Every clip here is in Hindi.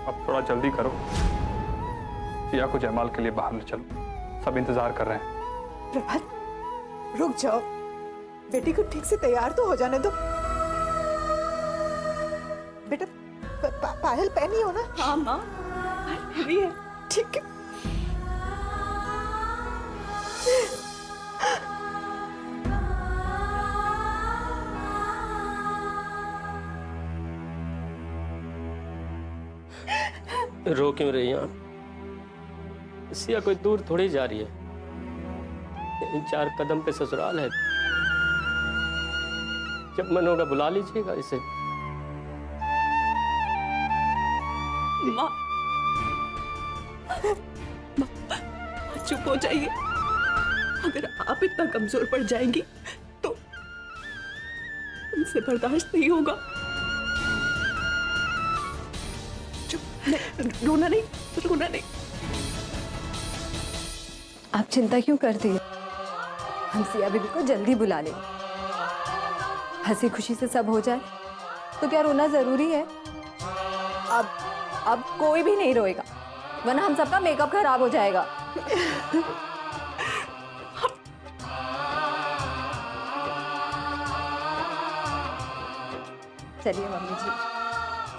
अब थोड़ा जल्दी करो, सिया को जयमाल के लिए बाहर ले चलो, सब इंतजार कर रहे हैं। प्रभात, रुक जाओ, बेटी को ठीक से तैयार तो हो जाने दो। बेटा पायल पहनी हो ना? हाँ माँ, पहनी है। ठीक है। रो क्यों रही हैं आप? सिया कोई दूर थोड़ी जा रही है, इन 4 कदम पे ससुराल है। जब मन होगा बुला लीजिएगा इसे। माँ, चुप हो जाइए। अगर आप इतना कमजोर पड़ जाएंगी तो उनसे बर्दाश्त नहीं होगा। चुप, रोना नहीं, रोना नहीं। आप चिंता क्यों करती है? हम सिया बीबी को जल्दी बुला ले। हंसी खुशी से सब हो जाए तो क्या रोना जरूरी है? अब कोई भी नहीं रोएगा, वरना हम सबका मेकअप खराब हो जाएगा। चलिए मम्मी जी,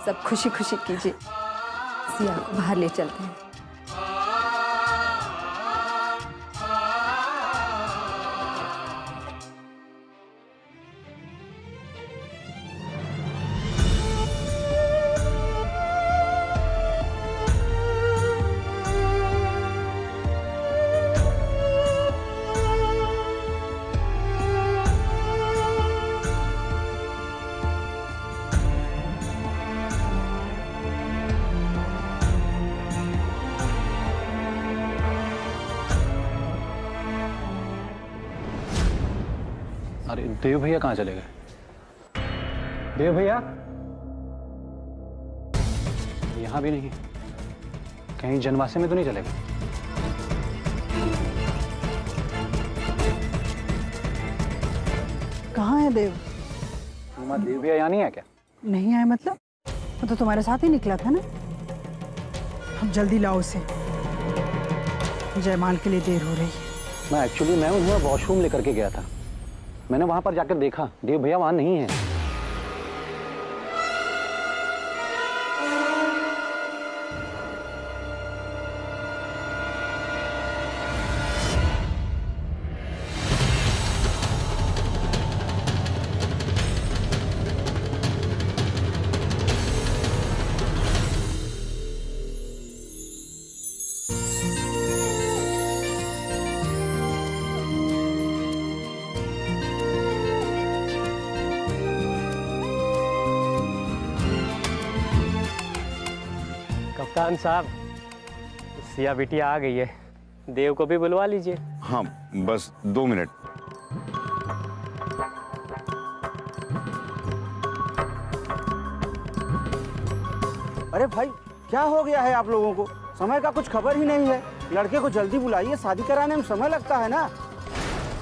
सब खुशी खुशी कीजिए। सिया को बाहर ले चलते हैं। अरे देव भैया कहाँ चले गए? देव भैया यहाँ भी नहीं, कहीं जनवासे में तो नहीं चले गए? कहाँ है देव? देव भैया यहाँ नहीं है क्या? नहीं आए मतलब? वो तो तुम्हारे साथ ही निकला था ना। अब जल्दी लाओ उसे, जयमाल के लिए देर हो रही है। मैं उन्हें वॉशरूम लेकर के गया था। मैंने वहां पर जाकर देखा, देव भैया वहां नहीं है। कप्तान साहब, सिया बिटिया आ गई है, देव को भी बुलवा लीजिए। हाँ, बस 2 मिनट। अरे भाई, क्या हो गया है आप लोगों को? समय का कुछ खबर ही नहीं है। लड़के को जल्दी बुलाइए, शादी कराने में समय लगता है ना।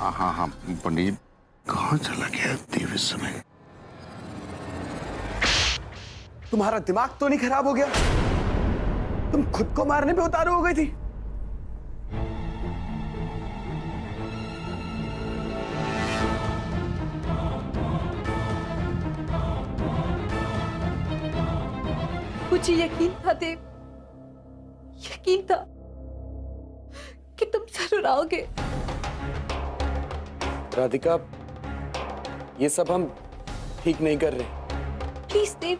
हाँ हाँ पंडित जी, कहाँ चला गया देव इस समय? तुम्हारा दिमाग तो नहीं खराब हो गया? तुम खुद को मारने पे उतारू हो गई थी। मुझे यकीन था देव, यकीन था कि तुम जरूर आओगे। राधिका, ये सब हम ठीक नहीं कर रहे। प्लीज देव,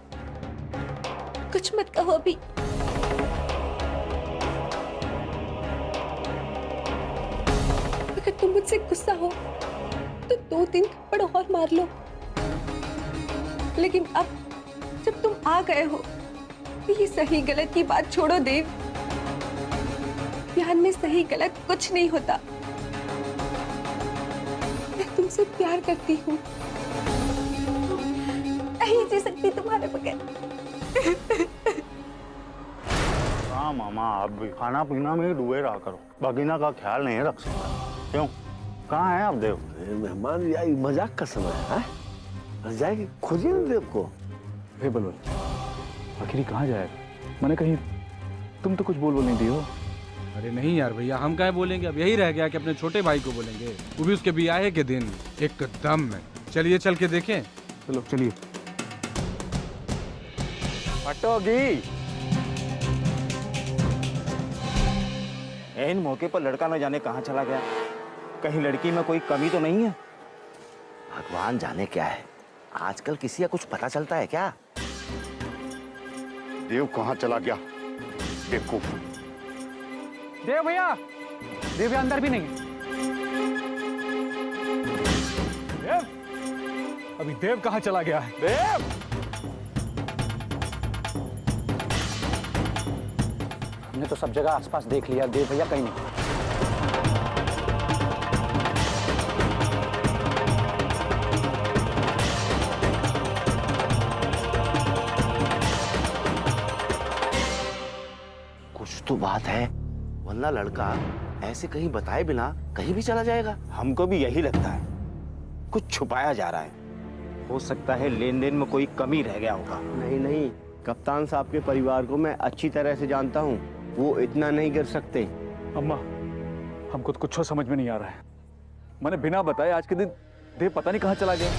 कुछ मत कहो अभी। अगर तुम मुझसे गुस्सा हो तो 2-3 थप्पड़ और मार लो, लेकिन अब जब तुम आ गए हो तो ये सही गलत की बात छोड़ो देव। प्यार में सही गलत कुछ नहीं होता। मैं तुमसे प्यार करती हूँ, नहीं जी सकती तुम्हारे बगैर। हाँ मामा, आप भी खाना पीना में डूबे रहा करो, भगीना का ख्याल नहीं रख सकता। क्यों, कहाँ है आप देव? मेहमान या मजाक का समय है? जाएगी, खोजिए ना देव को। हे बलवल, आखिर कहाँ जाएगा? मैंने कहीं तुम तो कुछ बोल नहीं दी हो। अरे नहीं यार भैया, हम क्या बोलेंगे, अब यही रह गया कि अपने छोटे भाई को बोलेंगे, वो भी उसके ब्याह के दिन एकदम में। चलिए चल के देखें। चलो चलिए। हटोगी। इन मौके पर लड़का न जाने कहाँ चला गया। कहीं लड़की में कोई कमी तो नहीं है? भगवान जाने क्या है, आजकल किसी का कुछ पता चलता है क्या? देव कहाँ चला गया? बेवकूफ। देव भैया, देव भैया अंदर भी नहीं। देव, अभी देव कहाँ चला गया है? देव! हमने तो सब जगह आसपास देख लिया, देव भैया कहीं नहीं। कुछ तो बात है, वरना लड़का ऐसे कहीं बताए बिना कहीं भी चला जाएगा। हमको भी यही लगता है, कुछ छुपाया जा रहा है। हो सकता है लेन देन में कोई कमी रह गया होगा। नहीं नहीं, कप्तान साहब के परिवार को मैं अच्छी तरह से जानता हूँ, वो इतना नहीं गिर सकते। अम्मा, हमको तो कुछ समझ में नहीं आ रहा है। मैंने बिना बताए आज के दिन देव पता नहीं कहाँ चला गया।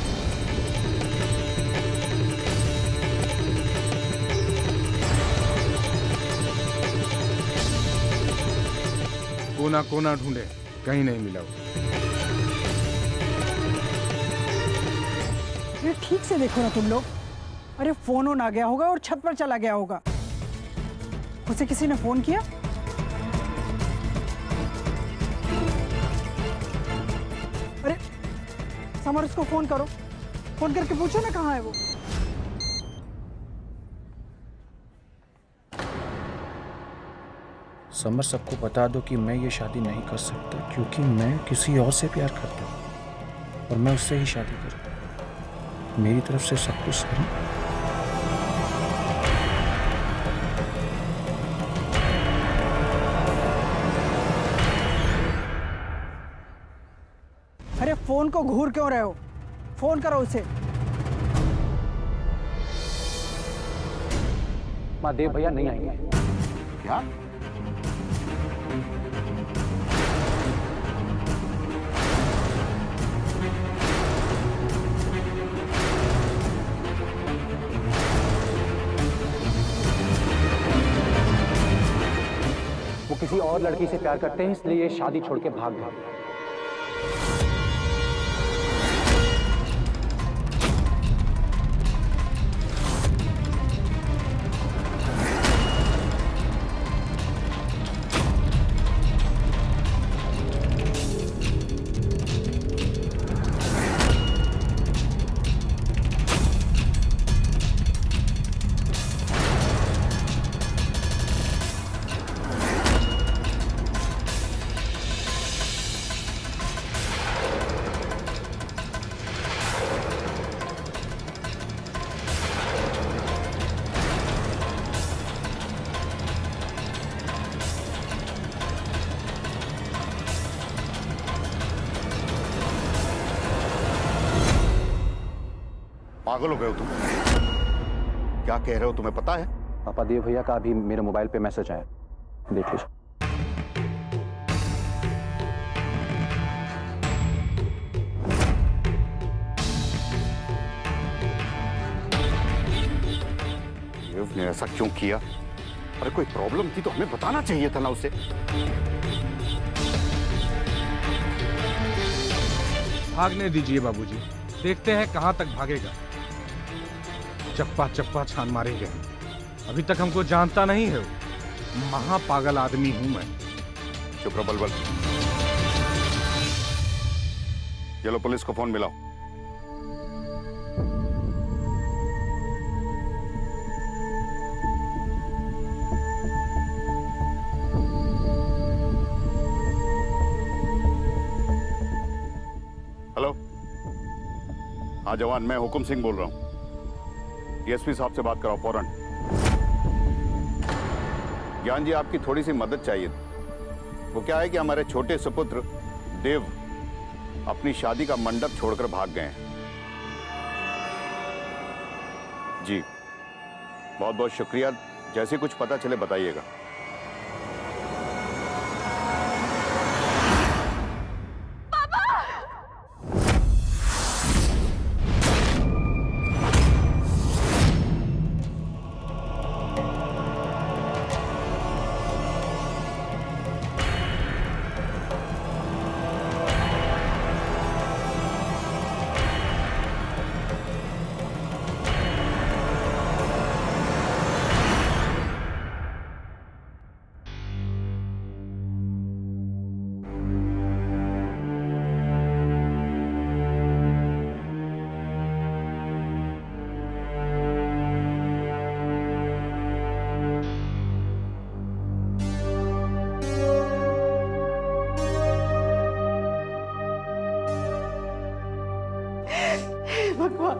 कोना कोना ढूंढे, कहीं नहीं मिला वो। ये ठीक से देखो ना तुम लोग। अरे फोन ऑन आ गया होगा और छत पर चला गया होगा। उसे किसी ने फोन किया? अरे समर, उसको फोन करो, फोन करके पूछो ना कहाँ है वो। समर, सबको बता दो कि मैं ये शादी नहीं कर सकता, क्योंकि मैं किसी और से प्यार करता हूँ और मैं उससे ही शादी करूँगा। मेरी तरफ से सब कुछ सही। अरे फोन को घूर क्यों रहे हो? फोन करो उसे। माँ, देव भैया नहीं आएंगे। क्या? वो किसी और लड़की से प्यार करते हैं, इसलिए ये शादी छोड़ के भाग गए। पागल हो गए हो तुम? क्या कह रहे हो, तुम्हें पता है? पापा, देव भैया का अभी मेरे मोबाइल पे मैसेज आया, देख लीजिए। देव ने ऐसा क्यों किया? अरे कोई प्रॉब्लम थी तो हमें बताना चाहिए था ना उसे। भागने दीजिए बाबूजी, देखते हैं कहां तक भागेगा। चप्पा चप्पा छान मारेंगे। अभी तक हमको जानता नहीं है वो। महापागल आदमी हूं मैं। चुप रहो बलबल। चलो पुलिस को फोन मिलाओ। हेलो, हाँ जवान, मैं हुकुम सिंह बोल रहा हूँ। डीएसपी साहब से बात कराओ फौरन। ज्ञान जी, आपकी थोड़ी सी मदद चाहिए। वो क्या है कि हमारे छोटे सुपुत्र देव अपनी शादी का मंडप छोड़कर भाग गए हैं। जी, बहुत बहुत शुक्रिया। जैसे कुछ पता चले बताइएगा। भगवान,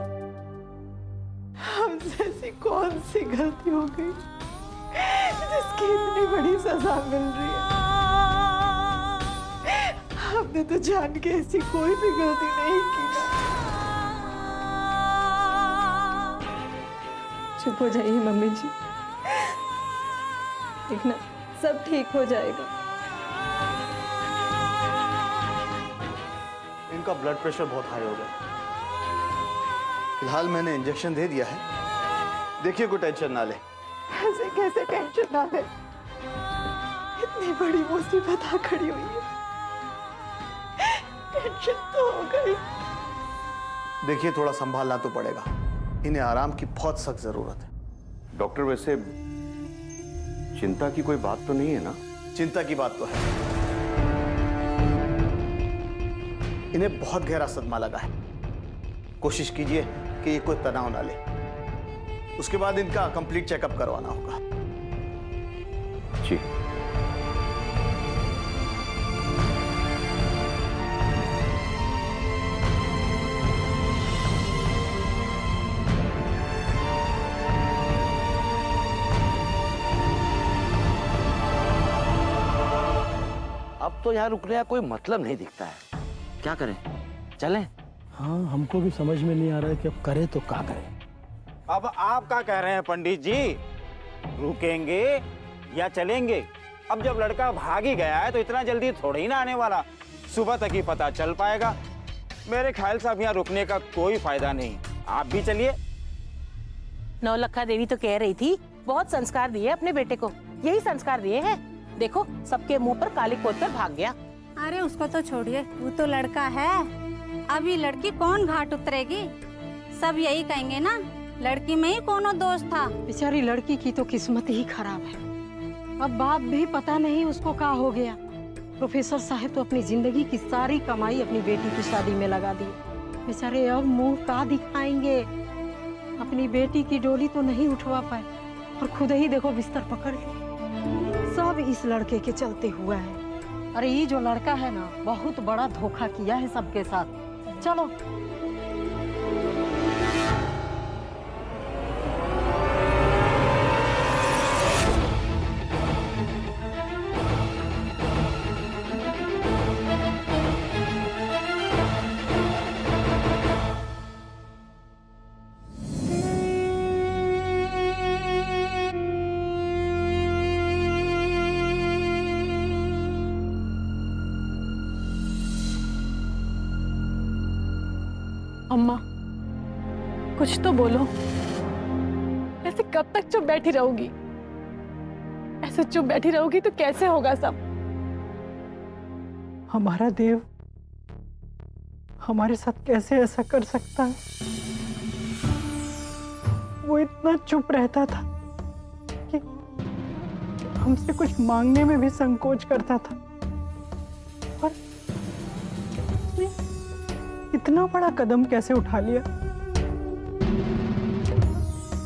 हमसे ऐसी कौन सी गलती हो गई जिसकी इतनी बड़ी सजा मिल रही है। हमने तो जान के ऐसी कोई भी गलती नहीं की ना। चुप हो जाइए मम्मी जी, देखना सब ठीक हो जाएगा। इनका ब्लड प्रेशर बहुत हाई हो गया। फिलहाल मैंने इंजेक्शन दे दिया है, देखिए कोई टेंशन ना ले। ऐसे कैसे टेंशन ना ले, इतनी बड़ी मुसीबत आ खड़ी हुई है, टेंशन तो हो गई। देखिए थोड़ा संभालना तो पड़ेगा, इन्हें आराम की बहुत सख्त जरूरत है। डॉक्टर वैसे चिंता की कोई बात तो नहीं है ना? चिंता की बात तो है, इन्हें बहुत गहरा सदमा लगा है। कोशिश कीजिए कि ये कोई तनाव ना ले। उसके बाद इनका कंप्लीट चेकअप करवाना होगा। जी। अब तो यहाँ रुकने का कोई मतलब नहीं दिखता है। क्या करें, चलें? हाँ, हमको भी समझ में नहीं आ रहा है कि अब करें तो क्या करें। अब आप क्या कह रहे हैं पंडित जी, रुकेंगे या चलेंगे? अब जब लड़का भाग ही गया है तो इतना जल्दी थोड़ा ही ना आने वाला, सुबह तक ही पता चल पाएगा। मेरे ख्याल से अब यहाँ रुकने का कोई फायदा नहीं, आप भी चलिए। नौलखा देवी तो कह रही थी बहुत संस्कार दिए अपने बेटे को, यही संस्कार दिए हैं। देखो सबके मुंह पर काली पोत कर भाग गया। अरे उसको तो छोड़िए, वो तो लड़का है, अभी लड़की कौन घाट उतरेगी? सब यही कहेंगे ना, लड़की में ही कोनो दोष था। बेचारी लड़की की तो किस्मत ही खराब है। अब बाप भी पता नहीं उसको क्या हो गया। प्रोफेसर साहब तो अपनी जिंदगी की सारी कमाई अपनी बेटी की शादी में लगा दी। बेचारे अब मुंह का दिखाएंगे? अपनी बेटी की डोली तो नहीं उठवा पाए और खुद ही देखो बिस्तर पकड़ लिए। सब इस लड़के के चलते हुआ है। अरे ये जो लड़का है ना, बहुत बड़ा धोखा किया है सबके साथ। चलो अम्मा, कुछ तो बोलो। ऐसे कब तक चुप बैठी रहोगी? ऐसे चुप बैठी रहोगी तो कैसे होगा सब? हमारा देव हमारे साथ कैसे ऐसा कर सकता है? वो इतना चुप रहता था कि हमसे कुछ मांगने में भी संकोच करता था, और उसने इतना बड़ा कदम कैसे उठा लिया?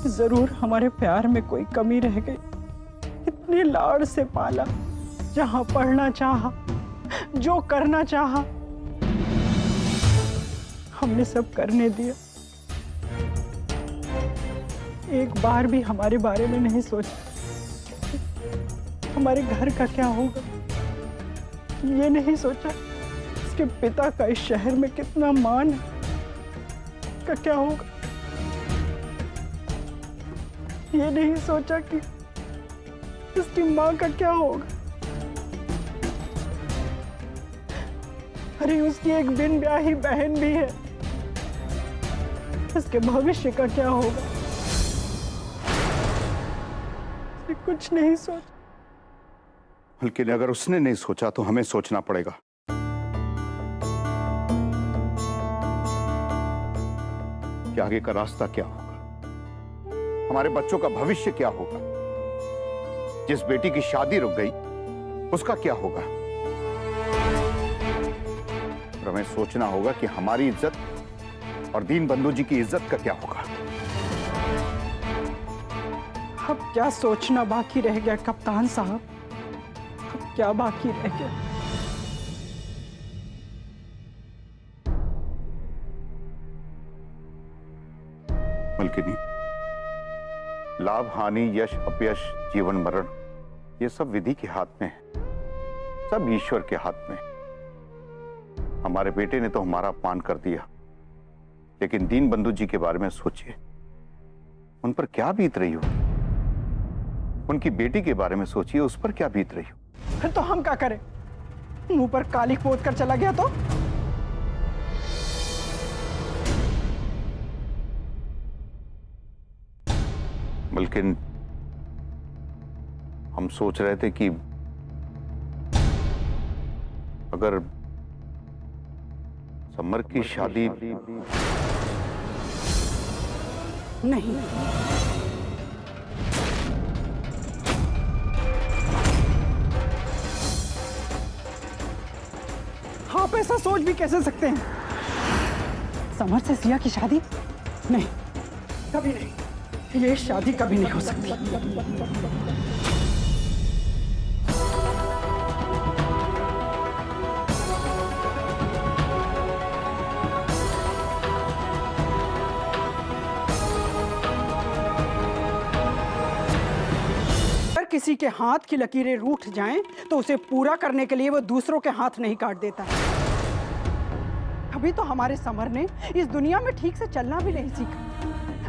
जरूर हमारे प्यार में कोई कमी रह गई। इतने लाड़ से पाला, जहां पढ़ना चाहा, जो करना चाहा, हमने सब करने दिया। एक बार भी हमारे बारे में नहीं सोचा हमारे घर का क्या होगा। ये नहीं सोचा इसके पिता का इस शहर में कितना मान है, का क्या होगा। ये नहीं सोचा कि इसकी माँ का क्या होगा? अरे उसकी एक बिन ब्याही बहन भी है, उसके भविष्य का क्या होगा? उसने कुछ नहीं सोचा। लेकिन अगर उसने नहीं सोचा तो हमें सोचना पड़ेगा। कि आगे का रास्ता क्या होगा, हमारे बच्चों का भविष्य क्या होगा, जिस बेटी की शादी रुक गई उसका क्या होगा। और हमें सोचना होगा कि हमारी इज्जत और दीन बंधु जी की इज्जत का क्या होगा। अब क्या सोचना बाकी रह गया कप्तान साहब? अब क्या बाकी रह गया? मलकिनी, लाभ हानि, यश अपयश, जीवन मरण, ये सब विधि के हाथ में है, सब ईश्वर के हाथ में। हमारे बेटे ने तो हमारा अपमान कर दिया, लेकिन दीन बंधु जी के बारे में सोचिए, उन पर क्या बीत रही होगी। उनकी बेटी के बारे में सोचिए, उस पर क्या बीत रही हो। फिर तो हम क्या करें? मुंह पर कालिक पोत कर चला गया तो? बल्कि हम सोच रहे थे कि अगर समर की शादी नहीं, आप ऐसा सोच भी कैसे सकते हैं? समर से सिया की शादी? नहीं, कभी नहीं। ये शादी कभी नहीं हो सकती। अगर किसी के हाथ की लकीरें रूठ जाएं, तो उसे पूरा करने के लिए वो दूसरों के हाथ नहीं काट देता। अभी तो हमारे समर ने इस दुनिया में ठीक से चलना भी नहीं सीखा।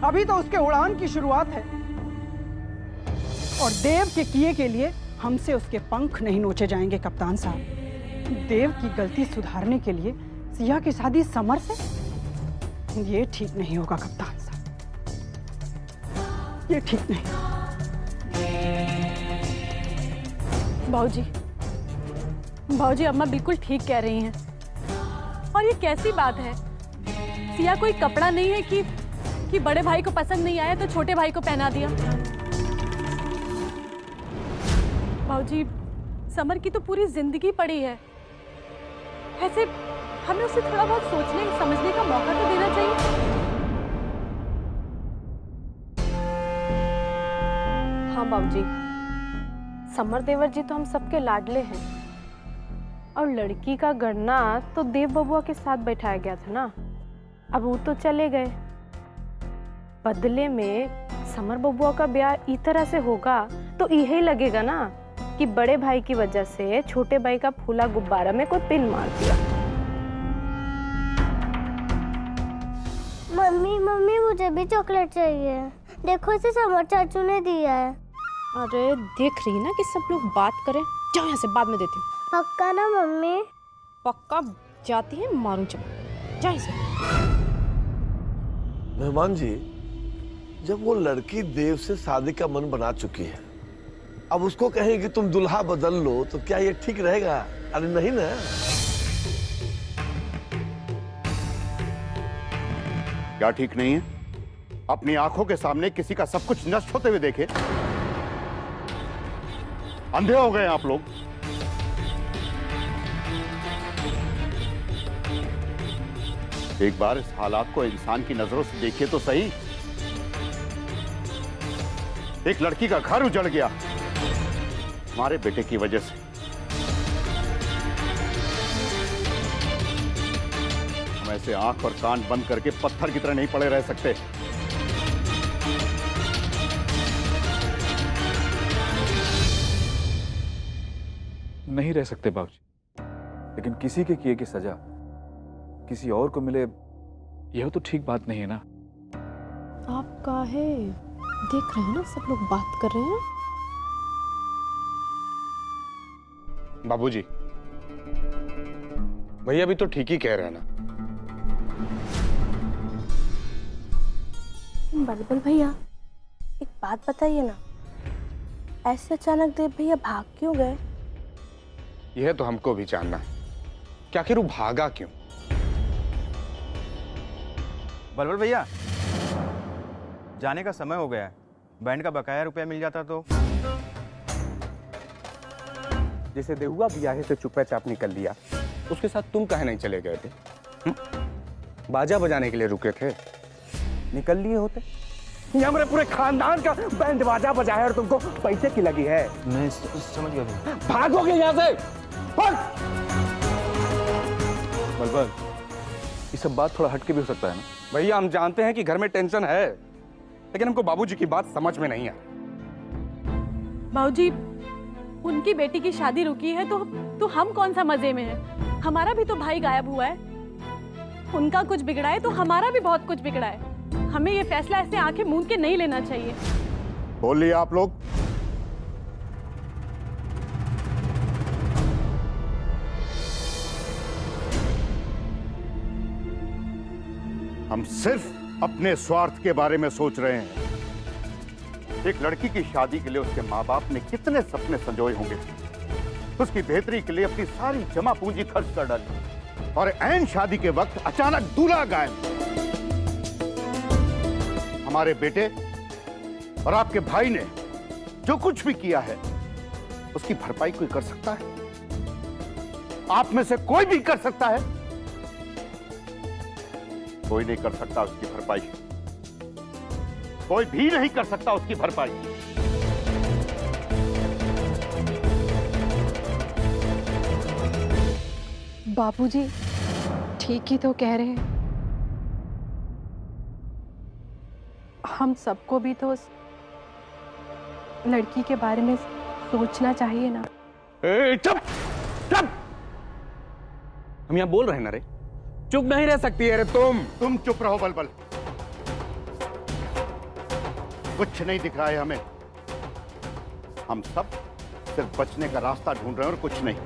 अभी तो उसके उड़ान की शुरुआत है, और देव के किए के लिए हमसे उसके पंख नहीं नोचे जाएंगे कप्तान साहब। देव की गलती सुधारने के लिए सिया की शादी समर से, ये ठीक नहीं होगा कप्तान साहब, ये ठीक नहीं। भाऊजी अम्मा बिल्कुल ठीक कह रही हैं। और ये कैसी बात है? सिया कोई कपड़ा नहीं है कि बड़े भाई को पसंद नहीं आया तो छोटे भाई को पहना दिया। भाऊजी, समर की तो पूरी जिंदगी पड़ी है, ऐसे हमें उसे थोड़ा बहुत सोचने समझने का मौका तो देना चाहिए। हाँ बाबूजी, समर देवर जी तो हम सबके लाडले हैं, और लड़की का गणना तो देव बबुआ के साथ बैठाया गया था ना। अब वो तो चले गए, बदले में समर बबुआ का ब्याह इस तरह से होगा तो यही लगेगा ना कि बड़े भाई की वजह से छोटे भाई का फूला गुब्बारा में कोई पिन मार दिया। मम्मी मम्मी मुझे भी चॉकलेट चाहिए, देखो इसे समर चाचू ने दिया है। अरे देख रही ना कि सब लोग बात करें, जाओ यहाँ से, बाद में देती हूँ। पक्का ना मम्मी? पक्का जाती है, मारूं चलो, जाओ से। मेहमान जी, जब वो लड़की देव से शादी का मन बना चुकी है, अब उसको कहें कि तुम दुल्हा बदल लो, तो क्या ये ठीक रहेगा? अरे नहीं ना। क्या ठीक नहीं है? अपनी आंखों के सामने किसी का सब कुछ नष्ट होते हुए देखे, अंधे हो गए आप लोग। एक बार इस हालात को इंसान की नजरों से देखिए तो सही। एक लड़की का घर उजड़ गया हमारे बेटे की वजह से। हम ऐसे आंख और कान बंद करके पत्थर की तरह नहीं पड़े रह सकते। नहीं रह सकते बाबूजी, लेकिन किसी के किए की सजा किसी और को मिले, यह तो ठीक बात नहीं है ना। आप काहे देख रहे हैं ना, सब लोग बात कर रहे हैं। बाबूजी, भैया भी तो ठीक ही कह रहे हैं ना। बलबल भैया, एक बात बताइए ना, ऐसे अचानक देव भैया भाग क्यों गए? यह तो हमको भी जानना है कि आखिर वो भागा क्यों। बलबल भैया, जाने का समय हो गया है। बैंड का बकाया रुपया मिल जाता तो। जैसे देहुआ बियाहे से चुपे चाप निकल लिया, उसके साथ तुम काहे नहीं चले गए थे? बाजा बजाने के लिए रुके थे, निकल लिए होते। ये हमारे पूरे खानदान का बैंड बाजा बजाया और तुमको पैसे की लगी है। मैं समझ गया भैया। भागोगे यहाँ से, भाग! बलबल, ये सब बात थोड़ा हटके भी हो सकता है ना। भैया, हम जानते हैं कि घर में टेंशन है, लेकिन हमको बाबूजी की बात समझ में नहीं आई। बाबूजी, उनकी बेटी की शादी रुकी है तो हम कौन सा मजे में है? हमारा भी तो भाई गायब हुआ है। उनका कुछ बिगड़ा है तो हमारा भी बहुत कुछ बिगड़ा है। हमें ये फैसला ऐसे आंखें मूंद के नहीं लेना चाहिए। बोलिए आप लोग। हम सिर्फ अपने स्वार्थ के बारे में सोच रहे हैं। एक लड़की की शादी के लिए उसके माँ बाप ने कितने सपने संजोए होंगे। उसकी बेहतरी के लिए अपनी सारी जमा पूंजी खर्च कर डाली और ऐन शादी के वक्त अचानक दूल्हा गायब। हमारे बेटे और आपके भाई ने जो कुछ भी किया है उसकी भरपाई कोई कर सकता है? आप में से कोई भी कर सकता है? कोई नहीं कर सकता उसकी भरपाई। कोई भी नहीं कर सकता उसकी भरपाई। बाबूजी ठीक ही तो कह रहे हैं। हम सबको भी तो उस लड़की के बारे में सोचना चाहिए ना। चुप चुप! हम यहाँ बोल रहे हैं ना रे, चुप नहीं रह सकती है रे तुम चुप रहो बलबल। कुछ नहीं दिख रहा है हमें। हम सब सिर्फ बचने का रास्ता ढूंढ रहे हैं और कुछ नहीं।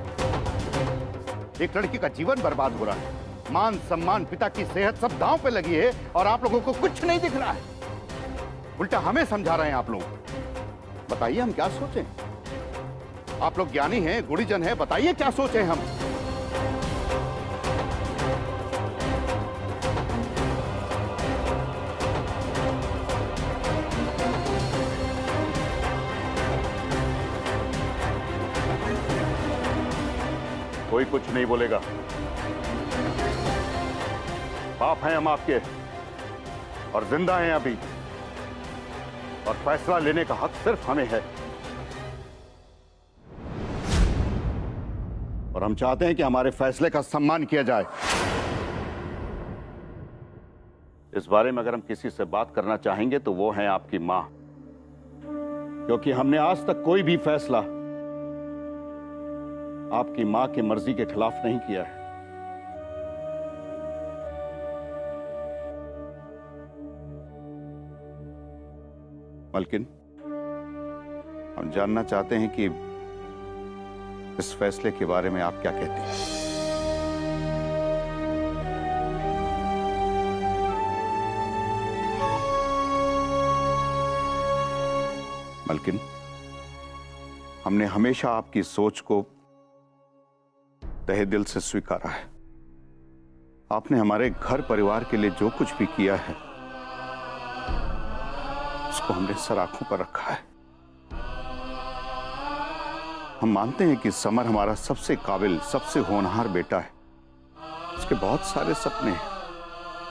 एक लड़की का जीवन बर्बाद हो रहा है, मान सम्मान, पिता की सेहत सब दांव पे लगी है और आप लोगों को कुछ नहीं दिख रहा है। उल्टा हमें समझा रहे हैं आप लोग। बताइए हम क्या सोचें? आप लोग ज्ञानी हैं, गुणीजन हैं, बताइए क्या सोचें हम? कोई कुछ नहीं बोलेगा। बाप हैं हम आपके और जिंदा हैं अभी, और फैसला लेने का हक सिर्फ हमें है। और हम चाहते हैं कि हमारे फैसले का सम्मान किया जाए। इस बारे में अगर हम किसी से बात करना चाहेंगे तो वो है आपकी मां, क्योंकि हमने आज तक कोई भी फैसला आपकी मां की मर्जी के खिलाफ नहीं किया है। मलकिन, हम जानना चाहते हैं कि इस फैसले के बारे में आप क्या कहती हैं? मलकिन, हमने हमेशा आपकी सोच को तहे दिल से स्वीकारा है। आपने हमारे घर परिवार के लिए जो कुछ भी किया है उसको हमने सर आंखों पर रखा है। हम मानते हैं कि समर हमारा सबसे काबिल, सबसे होनहार बेटा है। उसके बहुत सारे सपने हैं।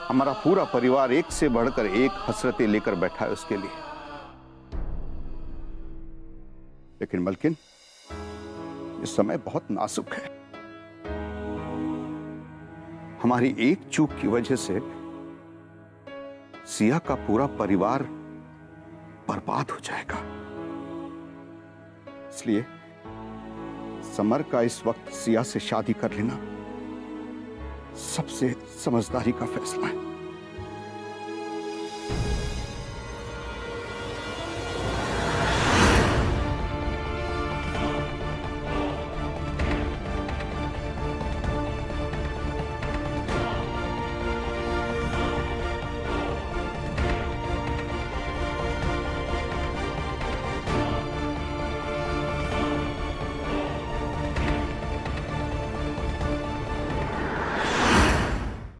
हमारा पूरा परिवार एक से बढ़कर एक हसरतें लेकर बैठा है उसके लिए। लेकिन मलकिन, इस समय बहुत नाजुक है। हमारी एक चूक की वजह से सिया का पूरा परिवार बर्बाद हो जाएगा। इसलिए समर का इस वक्त सिया से शादी कर लेना सबसे समझदारी का फैसला है।